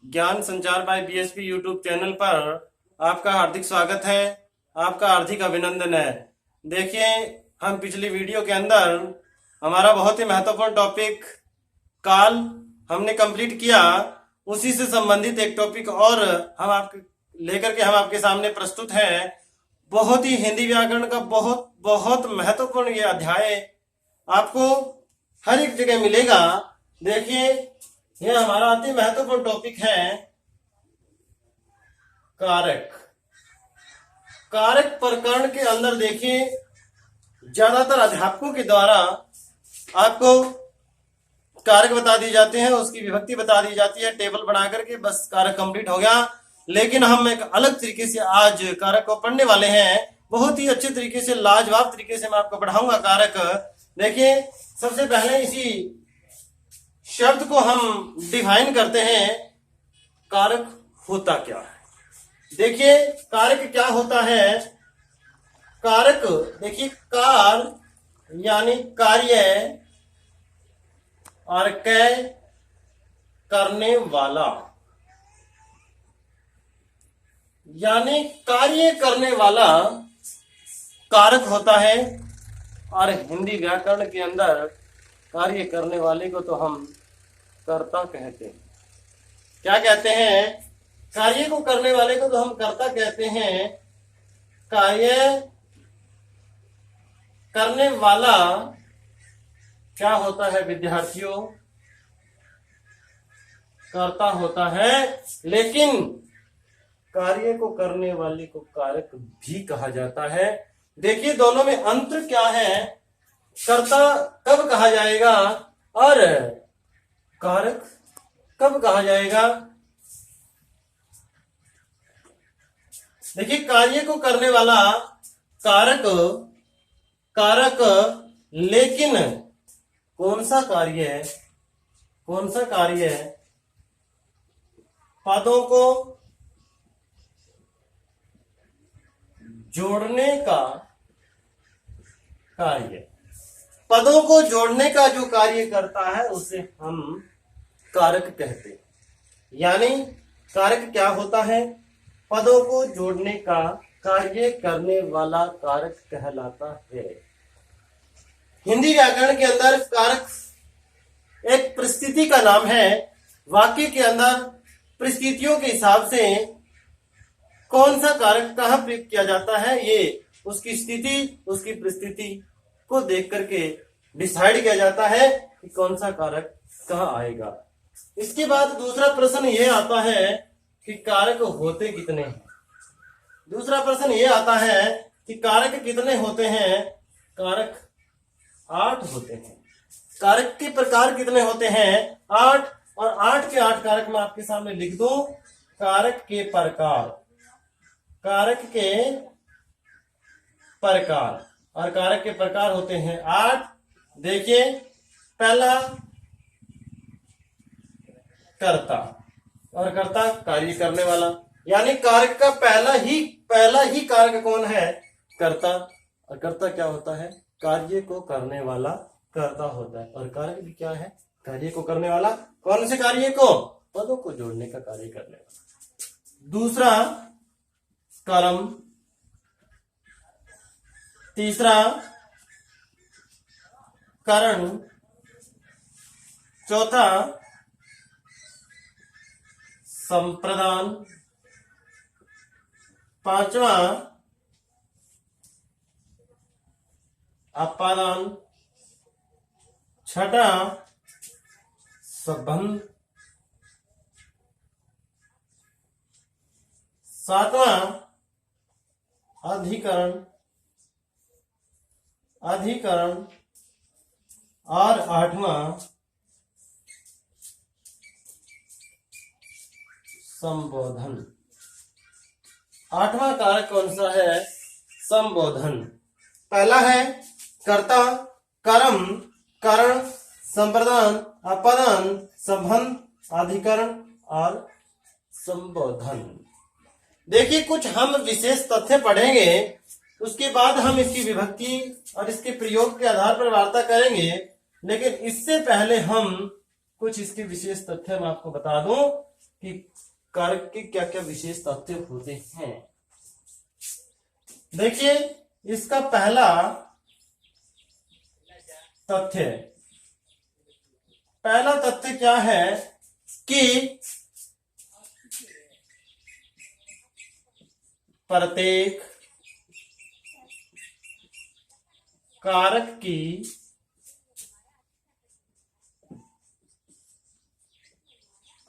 ज्ञान संचार bye BSP YouTube channel पर आपका हार्दिक स्वागत है। आपका हार्दिक अभिनंदन है। देखिए, हम पिछली वीडियो के अंदर हमारा बहुत ही महत्वपूर्ण टॉपिक काल हमने कंप्लीट किया। उसी से संबंधित एक टॉपिक और हम आपके सामने प्रस्तुत हैं। बहुत ही हिंदी व्याकरण का बहुत बहुत महत्वपूर्ण ये अध्याय आपको हर एक जगह मिलेगा। देखिए, यह हमारा अति महत्वपूर्ण टॉपिक है कारक। कारक प्रकरण के अंदर देखिए, ज्यादातर अध्यापकों के द्वारा आपको कारक बता दिए जाते हैं, उसकी विभक्ति बता दी जाती है, टेबल बना करके बस कारक कंप्लीट हो गया। लेकिन हम एक अलग तरीके से आज कारक को पढ़ने वाले हैं। बहुत ही अच्छे तरीके से, लाजवाब तरीके से मैं आपको पढ़ाऊंगा कारक। देखिए, सबसे पहले इसी शब्द को हम डिफाइन करते हैं। कारक होता क्या है? देखिए, कारक क्या होता है। कारक देखिए, कार यानी कार्य और कै करने वाला, यानी कार्य करने वाला कारक होता है। और हिंदी व्याकरण के अंदर कार्य करने वाले को तो हम कर्ता कहते हैं। क्या कहते हैं? कार्य को करने वाले को तो हम कर्ता कहते हैं। कार्य करने वाला क्या होता है विद्यार्थियों? कर्ता होता है। लेकिन कार्य को करने वाले को कारक भी कहा जाता है। देखिए, दोनों में अंतर क्या है? कर्ता कब कहा जाएगा और कारक कब कहा जाएगा? देखिए, कार्य को करने वाला कारक कारक, लेकिन कौन सा कार्य है? कौन सा कार्य है? पदों को जोड़ने का कार्य। पदों को जोड़ने का जो कार्य करता है उसे हम कारक कहते हैं। यानी कारक क्या होता है? पदों को जोड़ने का कार्य करने वाला कारक कहलाता है। हिंदी व्याकरण के अंदर कारक एक परिस्थिति का नाम है। वाक्य के अंदर परिस्थितियों के हिसाब से कौन सा कारक कहाँ प्रयुक्त किया जाता है, ये उसकी स्थिति, उसकी परिस्थिति को देख करके डिसाइड किया जाता है कि कौन सा कारक कहाँ आएगा। इसके बाद दूसरा प्रश्न ये आता है कि कारक होते कितने हैं। दूसरा प्रश्न ये आता है कि कारक कितने होते हैं। कारक 8 होते हैं। कारक के प्रकार कितने होते हैं? 8। और 8 के 8 कारक मैं आपके सामने लिख दूं। कारक के प्रकार, कारक के प्रकार, और कारक के प्रकार होते हैं 8। देखिए, पहला कर्ता, और कर्ता कार्य करने वाला, यानी कारक का पहला ही कारक कौन है? कर्ता। और कर्ता क्या होता है? कार्य को करने वाला कर्ता होता है। और कारक भी क्या है? कार्य को करने वाला। कौन से कार्य को? पदों को जोड़ने का कार्य करने वाला। दूसरा कर्म, तीसरा करण, चौथा संप्रदान, पांचवा अपादान, छठा संबंध, सातवां अधिकरण और आठवां संबोधन। 8वां कारक कौन सा है? संबोधन। पहला है कर्ता, कर्म, करण, संप्रदान, अपादान, संबंध, अधिकरण और संबोधन। देखिए, कुछ हम विशेष तथ्य पढ़ेंगे, उसके बाद हम इसकी विभक्ति और इसके प्रयोग के आधार पर वार्ता करेंगे। लेकिन इससे पहले हम कुछ इसके विशेष तथ्य मैं आपको बता दूं। कि कारक के क्या क्या विशेष तथ्य होते हैं। देखिए, इसका पहला तथ्य क्या है कि प्रत्येक कारक की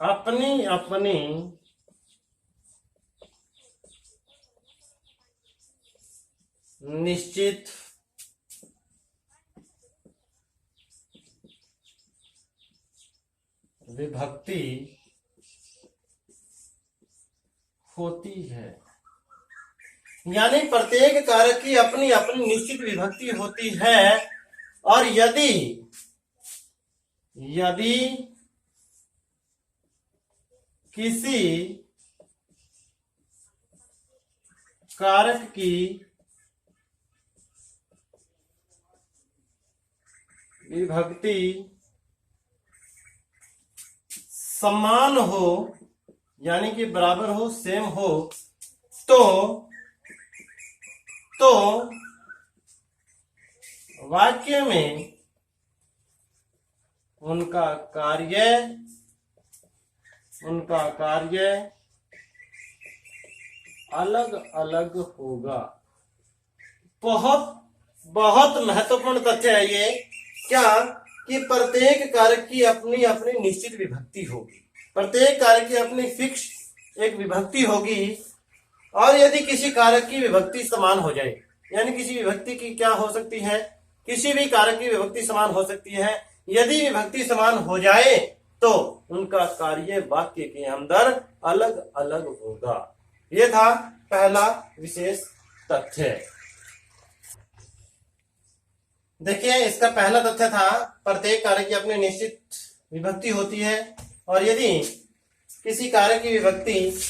अपनी अपनी निश्चित विभक्ति होती है। यानी प्रत्येक कारक की अपनी अपनी निश्चित विभक्ति होती है, और यदि किसी कारक की विभक्ति समान हो, यानी कि बराबर हो, सेम हो, तो वाक्य में उनका कार्य अलग अलग होगा। बहुत महत्वपूर्ण तथ्य है ये, क्या कि प्रत्येक कारक की अपनी अपनी निश्चित विभक्ति होगी, प्रत्येक कारक की अपनी फिक्स एक विभक्ति होगी, और यदि किसी कारक की विभक्ति समान हो जाए, यानी किसी विभक्ति की क्या हो सकती है, किसी भी कारक की विभक्ति समान हो सकती है, यदि विभक्ति समान हो जाए तो उनका कार्य वाक्य के अंदर अलग अलग होगा। यह था पहला विशेष तथ्य। देखिए, इसका पहला तथ्य था प्रत्येक कारक की अपनी निश्चित विभक्ति होती है, और यदि किसी कारक की विभक्ति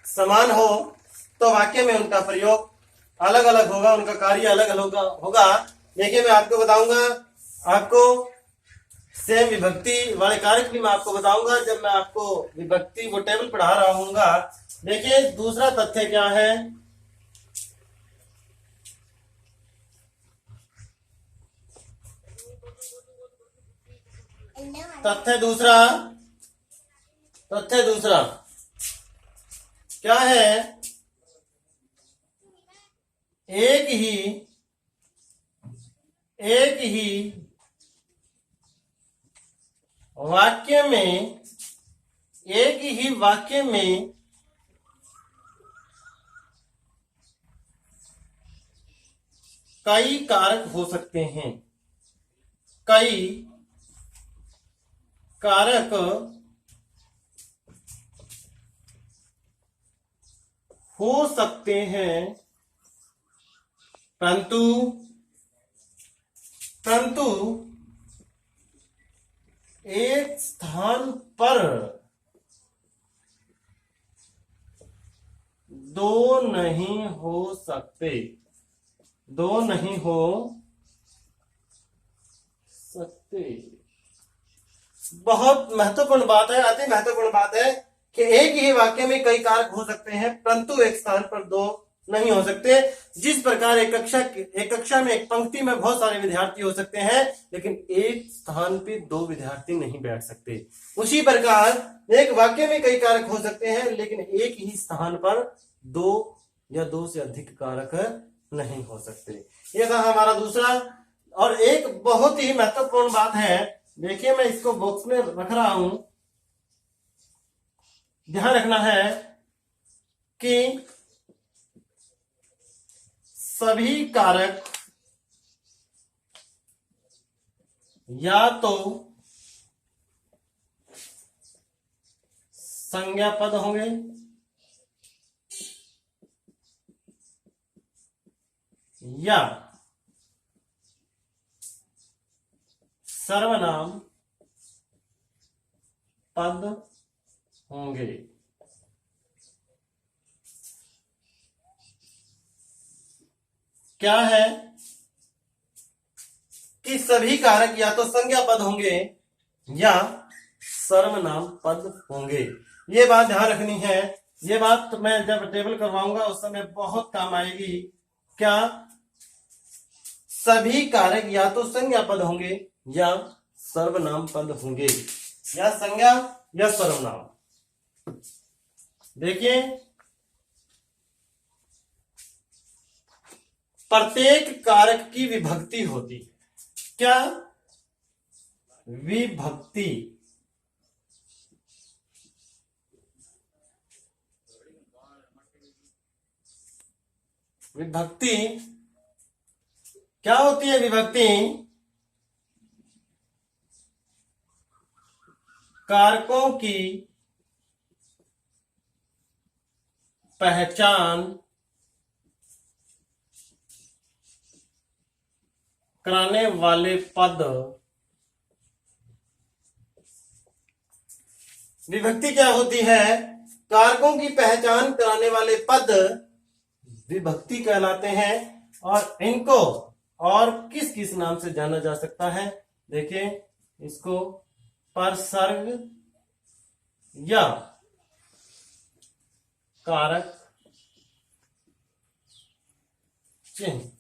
समान हो तो वाक्य में उनका प्रयोग अलग अलग होगा, उनका कार्य अलग अलग होगा। देखिए, मैं आपको बताऊंगा, आपको सेम विभक्ति वाले कारक भी मैं आपको बताऊंगा जब मैं आपको विभक्ति वो टेबल पढ़ा रहा हूँगा। देखिए, दूसरा तथ्य क्या है, तथ्य दूसरा क्या है, एक ही वाक्य में कई कारक हो सकते हैं, कई कारक हो सकते हैं, परंतु एक स्थान पर दो नहीं हो सकते, बहुत महत्वपूर्ण बात है, अति महत्वपूर्ण बात है कि एक ही वाक्य में कई कारक हो सकते हैं, परंतु एक स्थान पर दो नहीं हो सकते। जिस प्रकार एक कक्षा में एक पंक्ति में बहुत सारे विद्यार्थी हो सकते हैं, लेकिन एक स्थान पे दो विद्यार्थी नहीं बैठ सकते, उसी प्रकार एक वाक्य में कई कारक हो सकते हैं, लेकिन एक ही स्थान पर दो या दो से अधिक कारक नहीं हो सकते। यह था हमारा दूसरा। और एक बहुत ही महत्वपूर्ण बात है, देखिए मैं इसको बॉक्स में रख रहा हूं, ध्यान रखना है कि सभी कारक या तो संज्ञा पद होंगे या सर्वनाम पद होंगे। क्या है कि सभी कारक या तो संज्ञा पद होंगे या सर्वनाम पद होंगे। ये बात ध्यान रखनी है। ये बात तो मैं जब टेबल करवाऊंगा उस समय बहुत काम आएगी। क्या सभी कारक या तो संज्ञा पद होंगे या सर्वनाम पद होंगे, या संज्ञा या सर्वनाम। देखिए, प्रत्येक कारक की विभक्ति होती है। क्या? विभक्ति। विभक्ति क्या होती है? विभक्ति कारकों की पहचान कराने वाले पद। विभक्ति क्या होती है? कारकों की पहचान कराने वाले पद विभक्ति कहलाते हैं। और इनको और किस किस नाम से जाना जा सकता है? देखिए, इसको परसर्ग या कारक चिन्ह।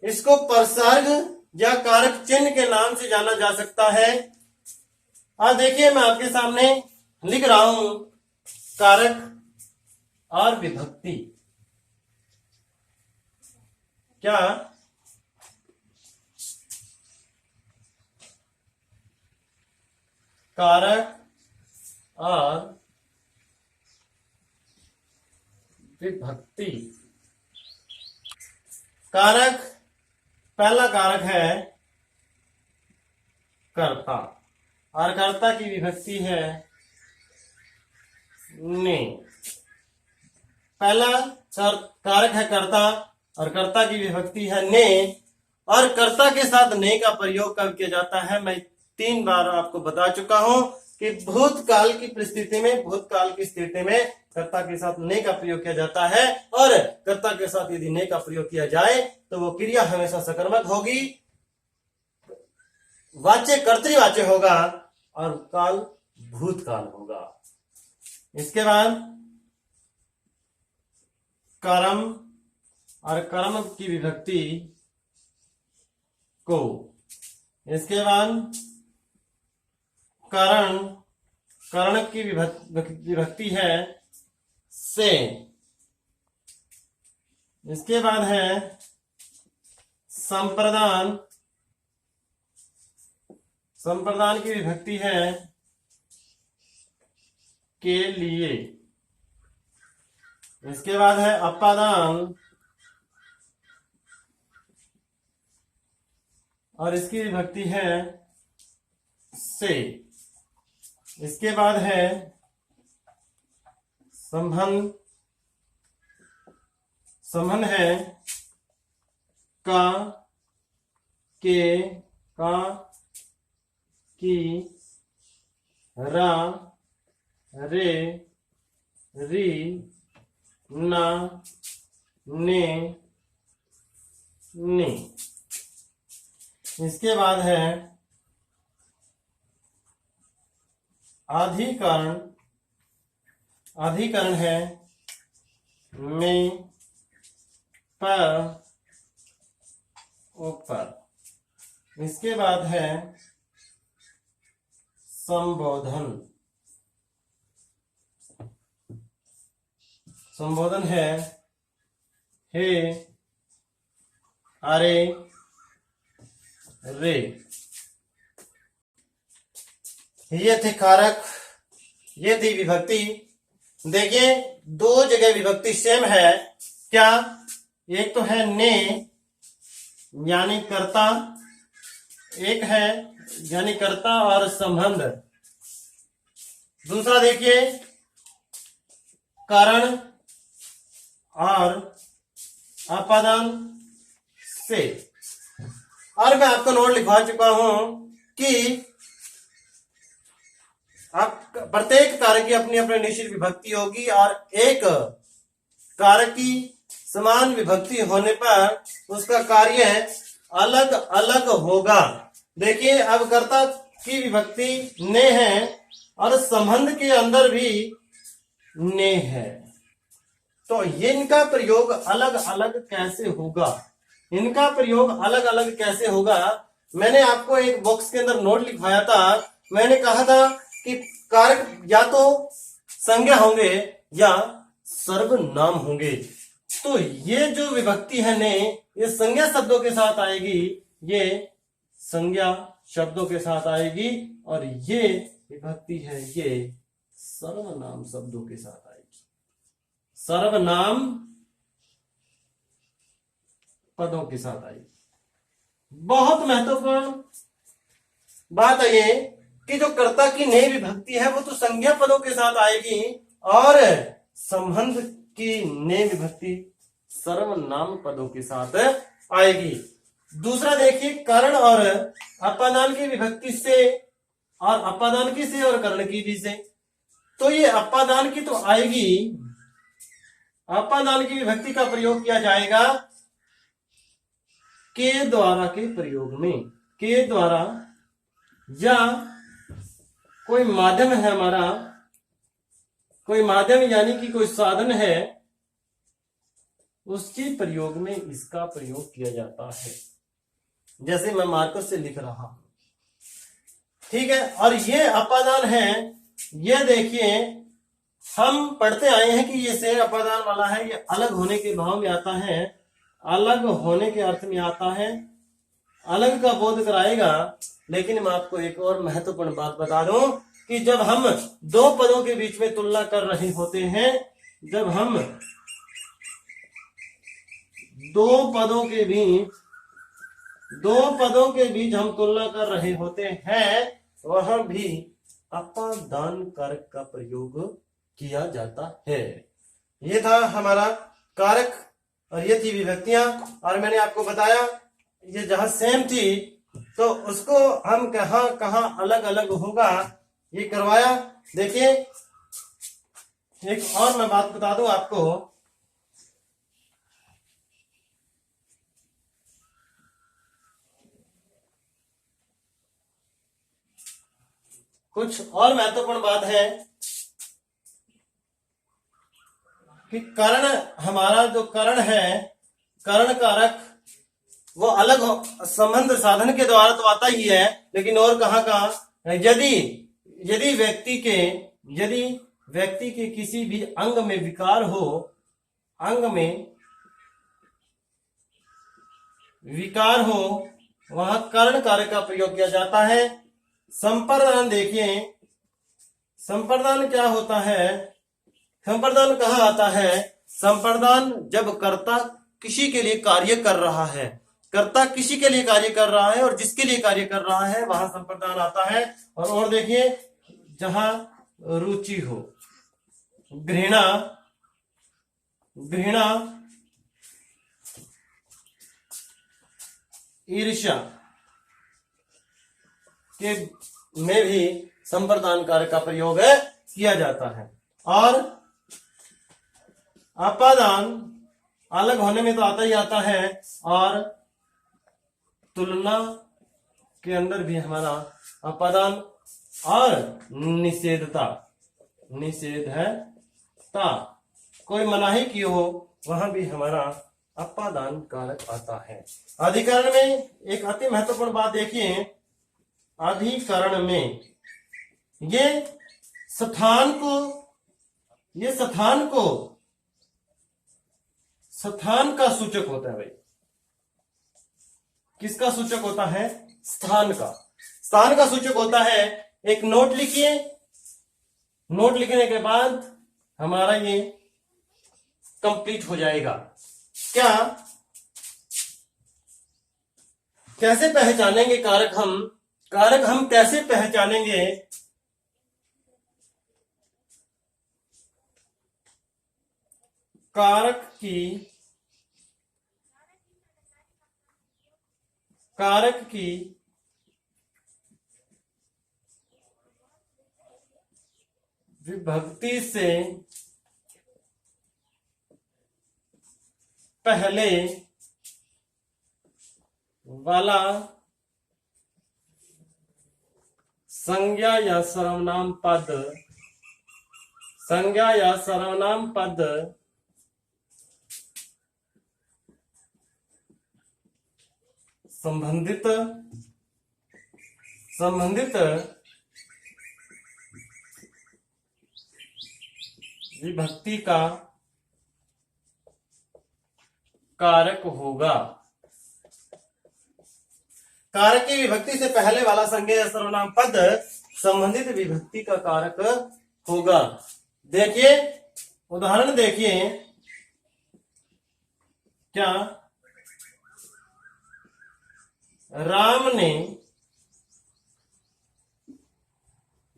इसको परसर्ग या कारक चिन्ह के नाम से जाना जा सकता है। और देखिए, मैं आपके सामने लिख रहा हूं कारक और विभक्ति। क्या? कारक और विभक्ति। कारक, पहला कारक है कर्ता, और कर्ता की विभक्ति है ने। पहला कारक है कर्ता और कर्ता की विभक्ति है ने। और कर्ता के साथ ने का प्रयोग कब किया जाता है? मैं 3 बार आपको बता चुका हूं कि भूतकाल की परिस्थिति में, भूतकाल की स्थिति में कर्ता के साथ ने का प्रयोग किया जाता है। और कर्ता के साथ यदि ने का प्रयोग किया जाए तो वो क्रिया हमेशा सकर्मक होगी, वाच्य कर्तृवाच्य होगा और काल भूतकाल होगा। इसके बाद कर्म और कर्म की विभक्ति को। इसके बाद करण, करण की विभक्ति है से। इसके बाद है संप्रदान, संप्रदान की विभक्ति है के लिए। इसके बाद है अपादान और इसकी विभक्ति है से। इसके बाद है संबंध, संबंध है का, के, का, की, रा, रे, री, ना, ने, ने। इसके बाद है अधिकरण, अधिकरण है में, पर, ऊपर। इसके बाद है संबोधन, संबोधन है हे, अरे, रे। ये थे कारक, ये थी विभक्ति। देखिए, 2 जगह विभक्ति सेम है। क्या? एक तो है ने यानी कर्ता, एक है यानी कर्ता और संबंध। दूसरा देखिए कारण और अपादान से। और मैं आपको नोट लिखवा चुका हूं कि आप प्रत्येक कारक की अपनी अपनी निश्चित विभक्ति होगी और एक कारक की समान विभक्ति होने पर उसका कार्य अलग अलग होगा। देखिए अब कर्ता की विभक्ति ने है और संबंध के अंदर भी ने है, तो ये इनका प्रयोग अलग अलग कैसे होगा, इनका प्रयोग अलग अलग कैसे होगा। मैंने आपको एक बॉक्स के अंदर नोट लिखवाया था, मैंने कहा था कि कारक या तो संज्ञा होंगे या सर्वनाम होंगे। तो ये जो विभक्ति है ने, ये संज्ञा शब्दों के साथ आएगी, ये संज्ञा शब्दों के साथ आएगी, और ये विभक्ति है ये सर्वनाम शब्दों के साथ आएगी, सर्वनाम पदों के साथ आएगी। बहुत महत्वपूर्ण बात है ये कि जो कर्ता की नई विभक्ति है वो तो संज्ञा पदों के साथ आएगी, और संबंध की नई विभक्ति सर्वनाम पदों के साथ आएगी। दूसरा देखिए, कर्ण और अपादान की विभक्ति से, और अपादान की से और कर्ण की भी से, तो ये अपादान की तो आएगी, अपादान की विभक्ति का प्रयोग किया जाएगा के द्वारा के प्रयोग में, के द्वारा, या कोई माध्यम है हमारा, कोई माध्यम यानी कि कोई साधन है, उसके प्रयोग में इसका प्रयोग किया जाता है। जैसे मैं मार्कर से लिख रहा हूं, ठीक है। और ये अपादान है, ये देखिए हम पढ़ते आए हैं कि ये से अपादान वाला है, ये अलग होने के भाव में आता है, अलग होने के अर्थ में आता है, अलग का बोध कराएगा। लेकिन मैं आपको एक और महत्वपूर्ण बात बता दूं कि जब हम दो पदों के बीच में तुलना कर रहे होते हैं, जब हम दो पदों के बीच हम तुलना कर रहे होते हैं, वहां भी अपादान कारक का प्रयोग किया जाता है। ये था हमारा कारक और ये थी विभक्तियां, और मैंने आपको बताया ये जहां सेम थी तो उसको हम कहां कहां अलग अलग होगा ये करवाया। देखिए एक और मैं बात बता दूं आपको, कुछ और महत्वपूर्ण बात है कि कर्ण, हमारा जो कर्ण है, कर्ण कारक वो अलग संबंध साधन के द्वारा तो आता ही है, लेकिन और कहां कहां, यदि व्यक्ति के किसी भी अंग में विकार हो, अंग में विकार हो, वहां कर्ण कारक का प्रयोग किया जाता है। संप्रदान देखिए, संप्रदान क्या होता है, संप्रदान कहाँ आता है, संप्रदान जब कर्ता किसी के लिए कार्य कर रहा है, कर्ता किसी के लिए कार्य कर रहा है और जिसके लिए कार्य कर रहा है वहां संप्रदान आता है। और देखिए जहां रुचि हो, घृणा, घृणा, ईर्ष्या के में भी संप्रदान कारक का प्रयोग किया जाता है। और अपादान अलग होने में तो आता ही आता है, और तुलना के अंदर भी हमारा अपादान, और निषेधता, निषेध है ता, कोई मनाही की हो वहां भी हमारा अपादान कारक आता है। अधिकरण में एक अति महत्वपूर्ण बात देखिए, अधिकरण में ये स्थान का सूचक होता है। भाई किसका सूचक होता है, स्थान का, स्थान का सूचक होता है। एक नोट लिखिए, नोट लिखने के बाद हमारा ये कंप्लीट हो जाएगा। क्या, कैसे पहचानेंगे कारक हम कैसे पहचानेंगे, कारक की विभक्ति से पहले वाला संज्ञा या सर्वनाम पद, संज्ञा या सर्वनाम पद संबंधित विभक्ति का कारक होगा। कारक की विभक्ति से पहले वाला संज्ञा या सर्वनाम पद संबंधित विभक्ति का कारक होगा। देखिए उदाहरण देखिए, क्या राम ने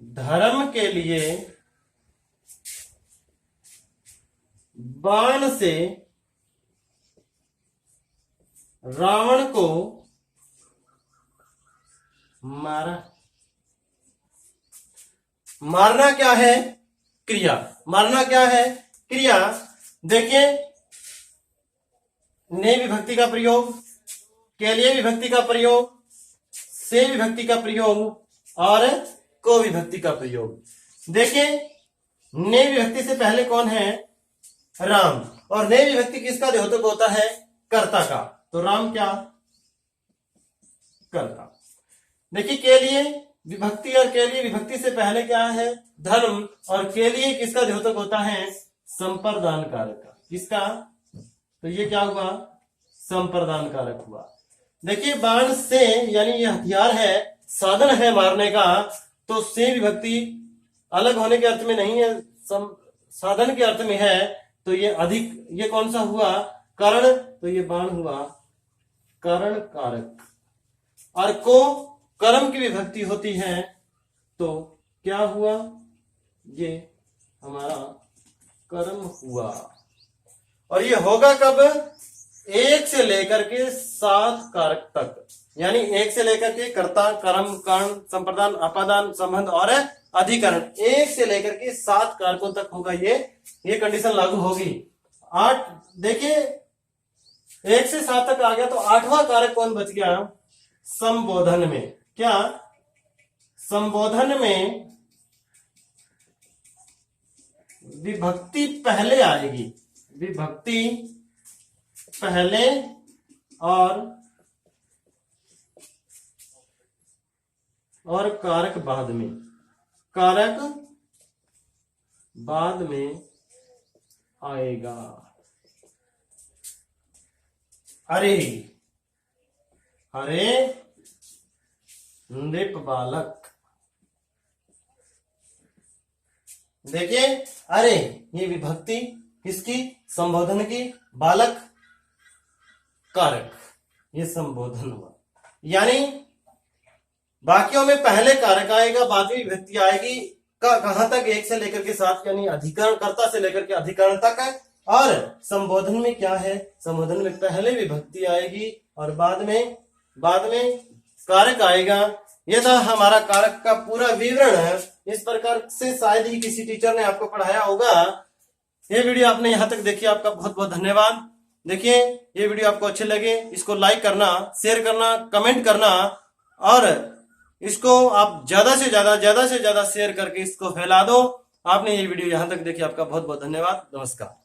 धर्म के लिए बाण से रावण को मारा। मारना क्या है? क्रिया। मारना क्या है? क्रिया। देखिए, ने विभक्ति का प्रयोग, के लिए विभक्ति का प्रयोग, से विभक्ति का प्रयोग और को विभक्ति का प्रयोग। देखिए, ने विभक्ति से पहले कौन है? राम। और ने विभक्ति किसका द्योतक होता है? कर्ता का। तो राम क्या? कर्ता। देखिए, के लिए विभक्ति और के लिए विभक्ति से पहले क्या है? धर्म। और के लिए किसका द्योतक होता है? संप्रदान कारक का। किसका? तो ये क्या हुआ? संप्रदान कारक हुआ। देखिए, बाण से यानी ये हथियार है, साधन है मारने का, तो से विभक्ति अलग होने के अर्थ में नहीं है, साधन के अर्थ में है। तो ये अधिक, ये कौन सा हुआ? कर्ण। तो ये बाण हुआ कर्ण कारक। और को कर्म की विभक्ति होती है, तो क्या हुआ? ये हमारा कर्म हुआ। और ये होगा कब? 1 से लेकर के 7 कारक तक। यानी 1 से लेकर के कर्ता, कर्म, कर्ण, संप्रदान, अपादान, संबंध और अधिकरण, 1 से लेकर के 7 कारकों तक होगा। ये कंडीशन लागू होगी। 8 देखिए, 1 से 7 तक आ गया, तो 8वां कारक कौन बच गया? संबोधन में। क्या? संबोधन में विभक्ति पहले आएगी। विभक्ति पहले और कारक बाद में। कारक बाद में आएगा। अरे हरे नृप बालक। देखिए, अरे ये विभक्ति किसकी? संबोधन की। बालक कारक, ये संबोधन हुआ। यानी बाकियों में पहले कारक आएगा, बाद में विभक्ति आएगी। कहां तक? 1 से लेकर के 7, यानी अधिकरण, कर्ता से लेकर के अधिकरण तक है। और संबोधन में क्या है? संबोधन में पहले विभक्ति आएगी और बाद में कारक आएगा। ये था हमारा कारक का पूरा विवरण। इस प्रकार से शायद ही किसी टीचर ने आपको पढ़ाया होगा। ये वीडियो आपने यहाँ तक देखी, आपका बहुत बहुत धन्यवाद। देखिए, ये वीडियो आपको अच्छे लगे, इसको लाइक करना, शेयर करना, कमेंट करना और इसको आप ज्यादा से ज्यादा शेयर करके इसको फैला दो। आपने ये वीडियो यहाँ तक देखी, आपका बहुत बहुत धन्यवाद। नमस्कार।